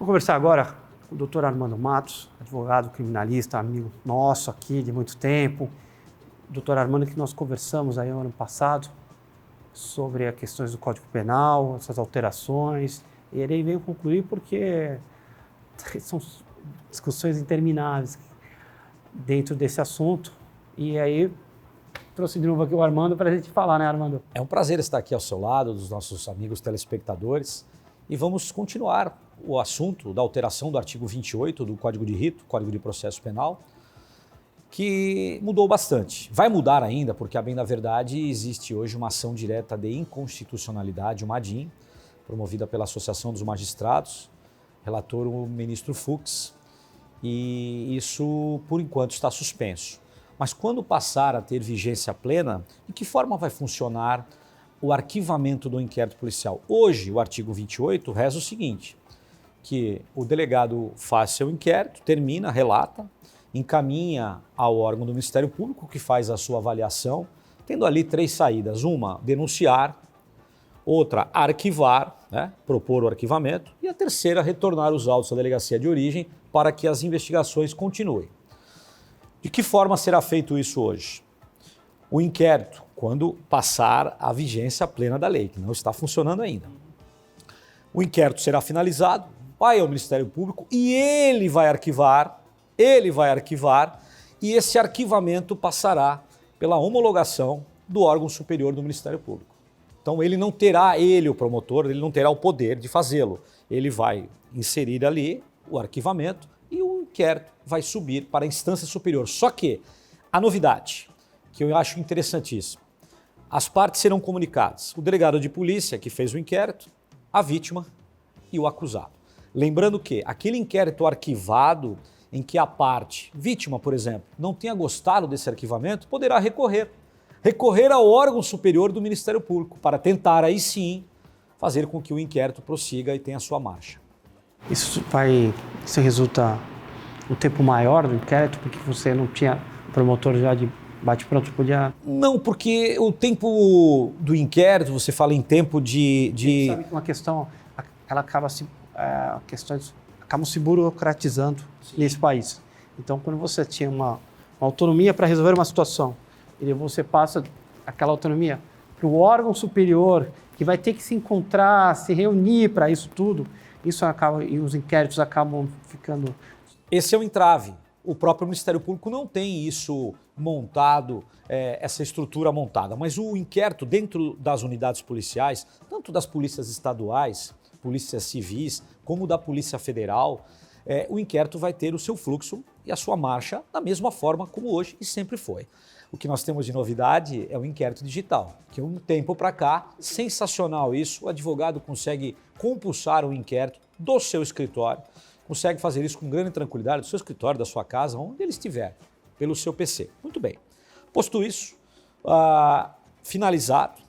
Vou conversar agora com o Dr. Armando Matos, advogado criminalista, amigo nosso aqui de muito tempo. Dr. Armando, que nós conversamos aí no ano passado sobre as questões do Código Penal, essas alterações, e ele veio concluir porque são discussões intermináveis dentro desse assunto. E aí trouxe de novo aqui o Armando para a gente falar, né, Armando? É um prazer estar aqui ao seu lado, dos nossos amigos telespectadores, e vamos continuar o assunto da alteração do artigo 28 do Código de Rito, Código de Processo Penal, que mudou bastante. Vai mudar ainda, porque, a bem da verdade, existe hoje uma ação direta de inconstitucionalidade, uma ADIM, promovida pela Associação dos Magistrados, relator o ministro Fux, e isso, por enquanto, está suspenso. Mas quando passar a ter vigência plena, de que forma vai funcionar o arquivamento do inquérito policial? Hoje, o artigo 28 reza o seguinte, que o delegado faz seu inquérito, termina, relata, encaminha ao órgão do Ministério Público, que faz a sua avaliação, tendo ali 3 saídas. Uma, denunciar; outra, arquivar, né, propor o arquivamento; e a terceira, retornar os autos à delegacia de origem para que as investigações continuem. De que forma será feito isso hoje? O inquérito, quando passar a vigência plena da lei, que não está funcionando ainda. O inquérito será finalizado, vai ao Ministério Público e ele vai arquivar, e esse arquivamento passará pela homologação do órgão superior do Ministério Público. Então ele não terá, o promotor, ele não terá o poder de fazê-lo. Ele vai inserir ali o arquivamento e o inquérito vai subir para a instância superior. Só que a novidade, que eu acho interessantíssima, as partes serão comunicadas. O delegado de polícia que fez o inquérito, a vítima e o acusado. Lembrando que aquele inquérito arquivado em que a parte, vítima, por exemplo, não tenha gostado desse arquivamento, poderá recorrer ao órgão superior do Ministério Público para tentar aí sim fazer com que o inquérito prossiga e tenha sua marcha. Isso resulta um tempo maior do inquérito, porque você não tinha promotor já de bate-pronto, podia... Não, porque o tempo do inquérito, você fala em tempo de... Você sabe que uma questão, ela acaba questões acabam se burocratizando nesse país. Então, quando você tinha uma autonomia para resolver uma situação, e você passa aquela autonomia para o órgão superior, que vai ter que se encontrar, se reunir para isso tudo, e os inquéritos acabam ficando... Esse é o entrave. O próprio Ministério Público não tem isso montado, essa estrutura montada. Mas o inquérito dentro das unidades policiais, tanto das polícias estaduais, polícias civis, como da Polícia Federal, o inquérito vai ter o seu fluxo e a sua marcha da mesma forma como hoje e sempre foi. O que nós temos de novidade é o inquérito digital, que um tempo para cá, sensacional isso, o advogado consegue compulsar o inquérito do seu escritório, consegue fazer isso com grande tranquilidade do seu escritório, da sua casa, onde ele estiver, pelo seu PC. Muito bem. Posto isso, finalizado,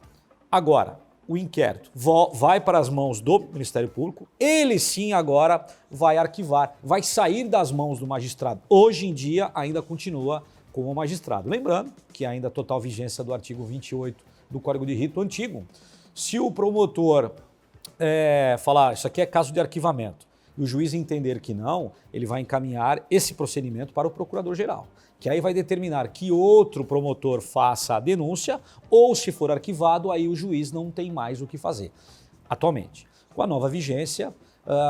agora o inquérito vai para as mãos do Ministério Público, ele sim agora vai arquivar, vai sair das mãos do magistrado. Hoje em dia ainda continua com o magistrado. Lembrando que ainda a total vigência do artigo 28 do Código de Rito antigo. Se o promotor falar, isso aqui é caso de arquivamento, e o juiz entender que não, ele vai encaminhar esse procedimento para o procurador-geral, que aí vai determinar que outro promotor faça a denúncia, ou se for arquivado, aí o juiz não tem mais o que fazer. Atualmente, com a nova vigência,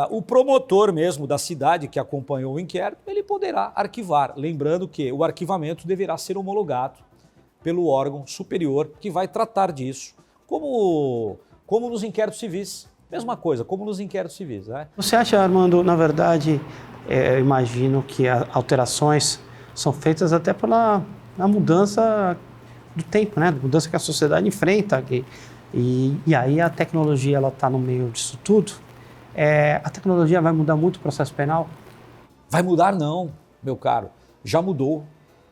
o promotor mesmo da cidade que acompanhou o inquérito, ele poderá arquivar, lembrando que o arquivamento deverá ser homologado pelo órgão superior que vai tratar disso, como nos inquéritos civis. Mesma coisa, como nos inquéritos civis, né? Você acha, Armando, na verdade, eu imagino que as alterações são feitas até pela mudança do tempo, né? Mudança que a sociedade enfrenta. E aí a tecnologia está no meio disso tudo. A tecnologia vai mudar muito o processo penal? Vai mudar não, meu caro. Já mudou.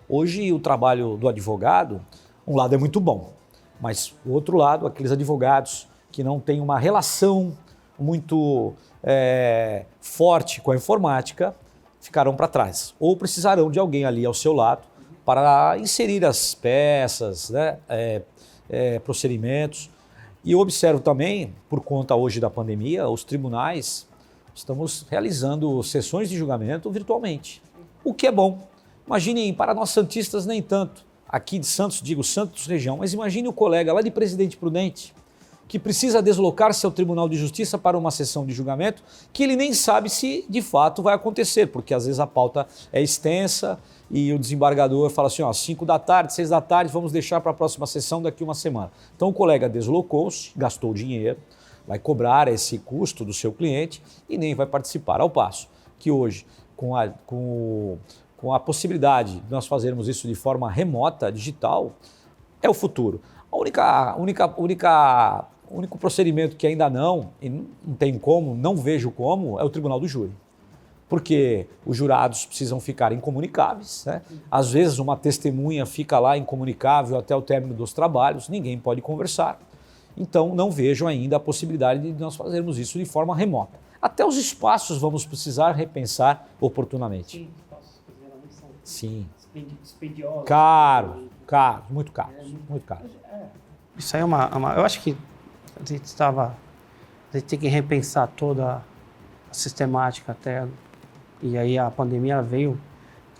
Hoje o trabalho do advogado, um lado é muito bom, mas o outro lado, aqueles advogados que não têm uma relação muito forte com a informática, ficarão para trás. Ou precisarão de alguém ali ao seu lado para inserir as peças, né, procedimentos. E eu observo também, por conta hoje da pandemia, os tribunais estamos realizando sessões de julgamento virtualmente, o que é bom. Imaginem, para nós santistas nem tanto, aqui de Santos, digo Santos região, mas imagine o colega lá de Presidente Prudente, que precisa deslocar-se ao Tribunal de Justiça para uma sessão de julgamento, que ele nem sabe se de fato vai acontecer, porque às vezes a pauta é extensa e o desembargador fala assim, ó, 5 da tarde, 6 da tarde, vamos deixar para a próxima sessão daqui uma semana. Então o colega deslocou-se, gastou dinheiro, vai cobrar esse custo do seu cliente e nem vai participar. Ao passo que hoje, com a possibilidade de nós fazermos isso de forma remota, digital, é o futuro. O único procedimento que ainda não tem como, não vejo como, é o tribunal do júri. Porque os jurados precisam ficar incomunicáveis, né? Às vezes uma testemunha fica lá incomunicável até o término dos trabalhos, ninguém pode conversar. Então não vejo ainda a possibilidade de nós fazermos isso de forma remota. Até os espaços vamos precisar repensar oportunamente. Sim, os espaços geralmente são Sim. dispendiosos. Muito caro. Isso aí é eu acho que a gente tem que repensar toda a sistemática até, e aí a pandemia veio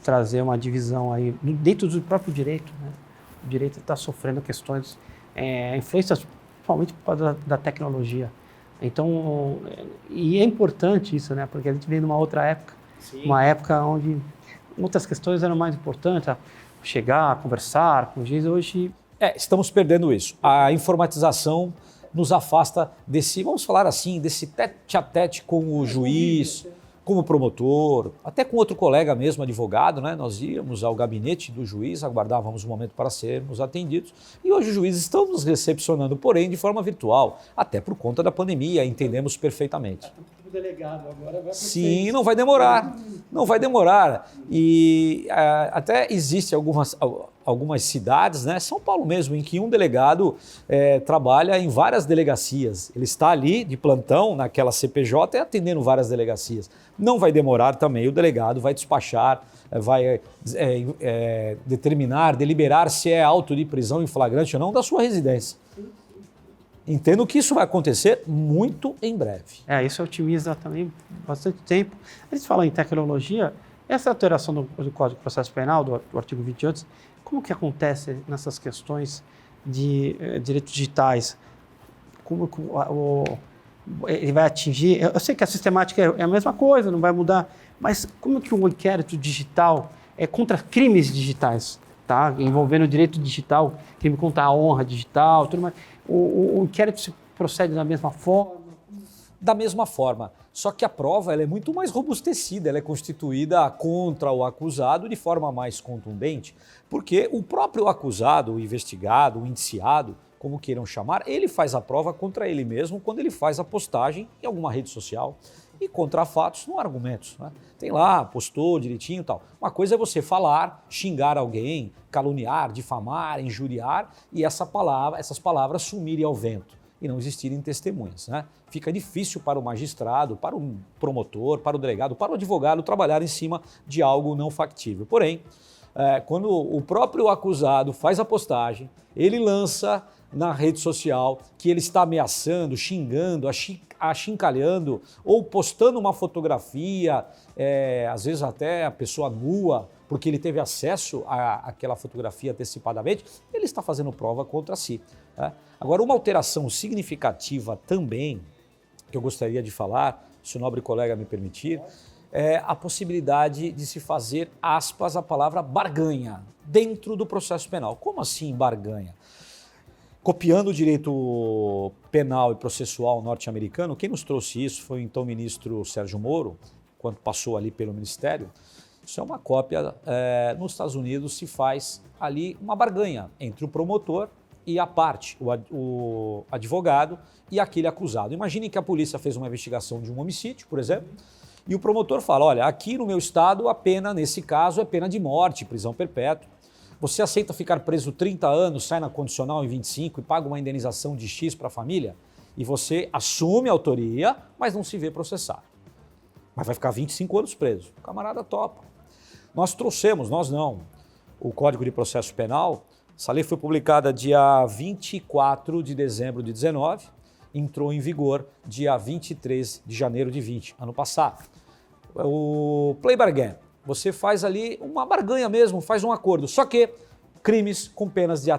trazer uma divisão aí dentro do próprio direito, né? O direito está sofrendo questões, influências principalmente por causa da tecnologia. Então, e é importante isso, né? Porque a gente vem numa outra época, Sim. Uma época onde muitas questões eram mais importantes, chegar, conversar com o juiz. Hoje Estamos perdendo isso. A informatização nos afasta desse, vamos falar assim, desse tete-a-tete com o juiz, com o promotor, até com outro colega mesmo, advogado, né? Nós íamos ao gabinete do juiz, aguardávamos um momento para sermos atendidos e hoje os juízes estão nos recepcionando, porém, de forma virtual, até por conta da pandemia, entendemos perfeitamente. o delegado agora vai Sim, não vai demorar. E até existe algumas cidades, né? São Paulo mesmo, em que um delegado trabalha em várias delegacias. Ele está ali de plantão naquela CPJ e atendendo várias delegacias. Não vai demorar também, o delegado vai despachar, vai deliberar se é auto de prisão em flagrante ou não da sua residência. Entendo que isso vai acontecer muito em breve. Isso otimiza também bastante tempo. Eles falam em tecnologia, essa alteração do Código de Processo Penal, do artigo 28, como que acontece nessas questões de direitos digitais? Como ele vai atingir? Eu sei que a sistemática é a mesma coisa, não vai mudar, mas como que o inquérito digital é contra crimes digitais, tá? Envolvendo o direito digital, crime contra a honra digital, tudo mais. O inquérito se procede da mesma forma? Da mesma forma, só que a prova ela é muito mais robustecida, ela é constituída contra o acusado de forma mais contundente, porque o próprio acusado, o investigado, o indiciado, como queiram chamar, ele faz a prova contra ele mesmo quando ele faz a postagem em alguma rede social. E contra fatos, não há argumentos, né? Tem lá, postou direitinho e tal. Uma coisa é você falar, xingar alguém, caluniar, difamar, injuriar e essas palavras sumirem ao vento e não existirem testemunhas, né? Fica difícil para o magistrado, para o promotor, para o delegado, para o advogado trabalhar em cima de algo não factível. Porém, quando o próprio acusado faz a postagem, ele lança na rede social que ele está ameaçando, xingando, achincalhando ou postando uma fotografia, às vezes até a pessoa nua, porque ele teve acesso àquela fotografia antecipadamente, ele está fazendo prova contra si. Né? Agora, uma alteração significativa também, que eu gostaria de falar, se o nobre colega me permitir, é a possibilidade de se fazer, aspas, a palavra barganha dentro do processo penal. Como assim barganha? Copiando o direito penal e processual norte-americano, quem nos trouxe isso foi o então ministro Sérgio Moro, quando passou ali pelo Ministério. Isso é uma cópia. Nos Estados Unidos se faz ali uma barganha entre o promotor e a parte, o advogado e aquele acusado. Imaginem que a polícia fez uma investigação de um homicídio, por exemplo, e o promotor fala, olha, aqui no meu estado a pena, nesse caso, é pena de morte, prisão perpétua. Você aceita ficar preso 30 anos, sai na condicional em 25 e paga uma indenização de X para a família? E você assume a autoria, mas não se vê processado. Mas vai ficar 25 anos preso. O camarada topa. Nós trouxemos, nós não, o Código de Processo Penal. Essa lei foi publicada dia 24 de dezembro de 19 entrou em vigor dia 23 de janeiro de 20, ano passado. O plea bargain, você faz ali uma barganha mesmo, faz um acordo, só que crimes com penas de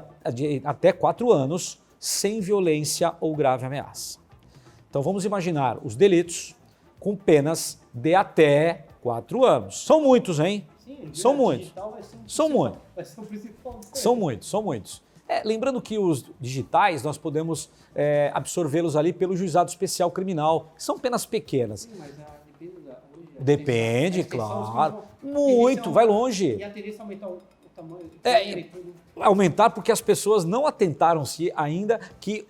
até 4 anos sem violência ou grave ameaça. Então vamos imaginar os delitos com penas de até 4 anos. São muitos, hein? Sim, são muitos. São muitos. Vai ser o principal. São muitos. Lembrando que os digitais nós podemos absorvê-los ali pelo juizado especial criminal, que são penas pequenas. Sim, mas Depende, claro. Muito, vai longe. E a tendência é aumentar o tamanho e tudo. Aumentar porque as pessoas não atentaram-se ainda que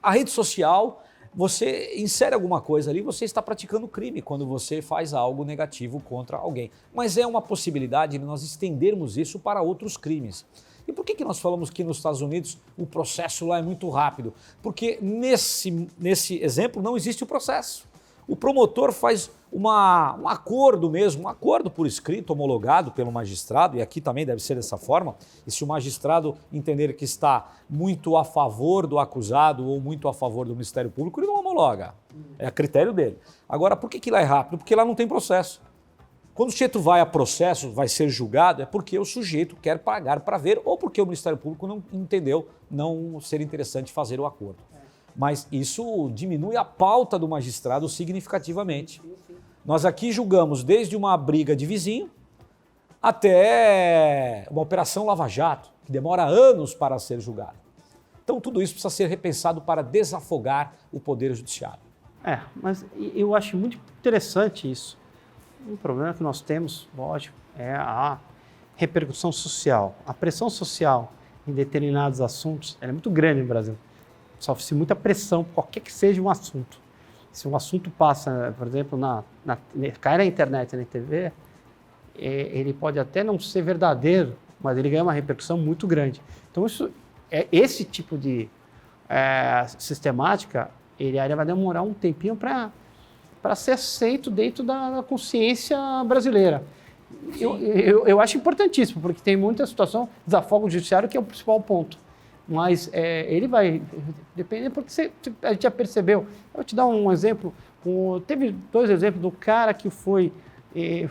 a rede social, você insere alguma coisa ali, você está praticando crime quando você faz algo negativo contra alguém. Mas é uma possibilidade de nós estendermos isso para outros crimes. E por que nós falamos que nos Estados Unidos o processo lá é muito rápido? Porque nesse exemplo não existe o processo. O promotor faz um acordo mesmo, um acordo por escrito, homologado pelo magistrado, e aqui também deve ser dessa forma, e se o magistrado entender que está muito a favor do acusado ou muito a favor do Ministério Público, ele não homologa. É a critério dele. Agora, por que lá é rápido? Porque lá não tem processo. Quando o sujeito vai a processo, vai ser julgado, é porque o sujeito quer pagar para ver ou porque o Ministério Público não entendeu não ser interessante fazer o acordo. Mas isso diminui a pauta do magistrado significativamente. Nós aqui julgamos desde uma briga de vizinho até uma operação lava-jato, que demora anos para ser julgada. Então tudo isso precisa ser repensado para desafogar o Poder Judiciário. Mas eu acho muito interessante isso. Um problema que nós temos, lógico, é a repercussão social. A pressão social em determinados assuntos é muito grande no Brasil. Sofre-se muita pressão, qualquer que seja um assunto. Se um assunto passa, por exemplo, cai na internet, na TV, ele pode até não ser verdadeiro, mas ele ganha uma repercussão muito grande. Então, esse tipo de sistemática, ele ainda vai demorar um tempinho para ser aceito dentro da consciência brasileira. Eu acho importantíssimo, porque tem muita situação, desafogo judiciário, que é o principal ponto. Mas ele vai depender, porque a gente já percebeu. Eu vou te dar um exemplo. Teve 2 exemplos do cara que foi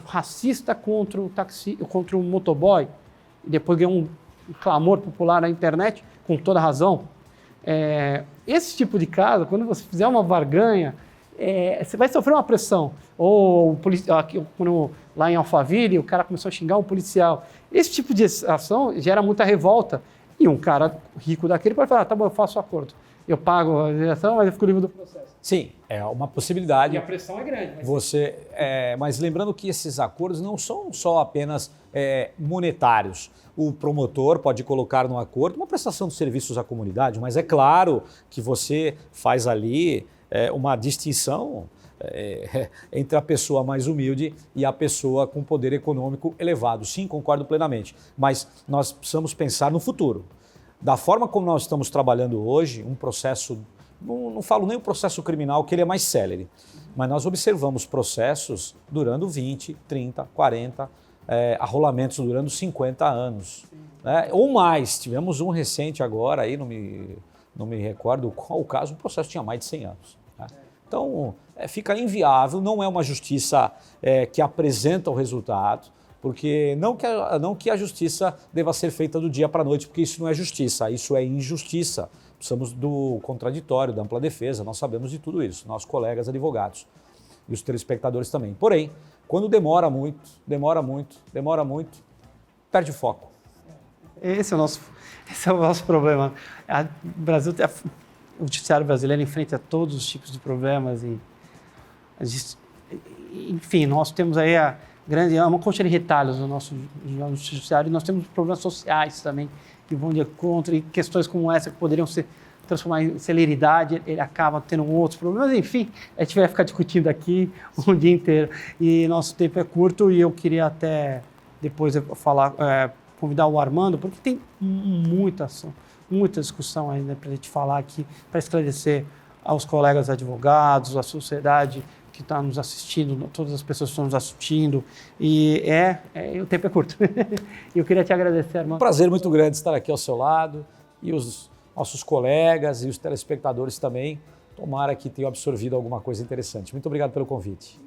racista contra o motoboy, e depois ganhou um clamor popular na internet, com toda razão. Esse tipo de caso, quando você fizer uma barganha, você vai sofrer uma pressão. Ou lá em Alphaville, o cara começou a xingar um policial. Esse tipo de ação gera muita revolta. E um cara rico daquele pode falar, tá bom, eu faço o acordo. Eu pago a direção, mas eu fico livre do processo. Sim, é uma possibilidade. E a pressão é grande. Mas lembrando que esses acordos não são só apenas monetários. O promotor pode colocar no acordo uma prestação de serviços à comunidade, mas é claro que você faz ali uma distinção entre a pessoa mais humilde e a pessoa com poder econômico elevado. Sim, concordo plenamente, mas nós precisamos pensar no futuro. Da forma como nós estamos trabalhando hoje, um processo, não falo nem o processo criminal, que ele é mais célere, mas nós observamos processos durando 20, 30, 40, arrolamentos durando 50 anos, né? Ou mais. Tivemos um recente agora, aí não me recordo qual o caso, o processo tinha mais de 100 anos. Né? Então, fica inviável, não é uma justiça que apresenta o resultado, porque não que a justiça deva ser feita do dia para a noite, porque isso não é justiça, isso é injustiça. Precisamos do contraditório, da ampla defesa, nós sabemos de tudo isso, nossos colegas advogados e os telespectadores também. Porém, quando demora muito, perde o foco. Esse é o nosso problema. O judiciário brasileiro enfrenta todos os tipos de problemas e enfim, nós temos aí uma concha de retalhos no nosso judiciário e nós temos problemas sociais também que vão de encontro e questões como essa que poderiam ser transformar em celeridade, ele acaba tendo outros problemas, enfim, a gente vai ficar discutindo aqui o dia inteiro e nosso tempo é curto e eu queria até depois convidar o Armando, porque tem muita discussão ainda para a gente falar aqui, para esclarecer aos colegas advogados, à sociedade que está nos assistindo, todas as pessoas que estão nos assistindo, e o tempo é curto. Eu queria te agradecer, Armando. Um prazer muito grande estar aqui ao seu lado, e os nossos colegas e os telespectadores também. Tomara que tenham absorvido alguma coisa interessante. Muito obrigado pelo convite.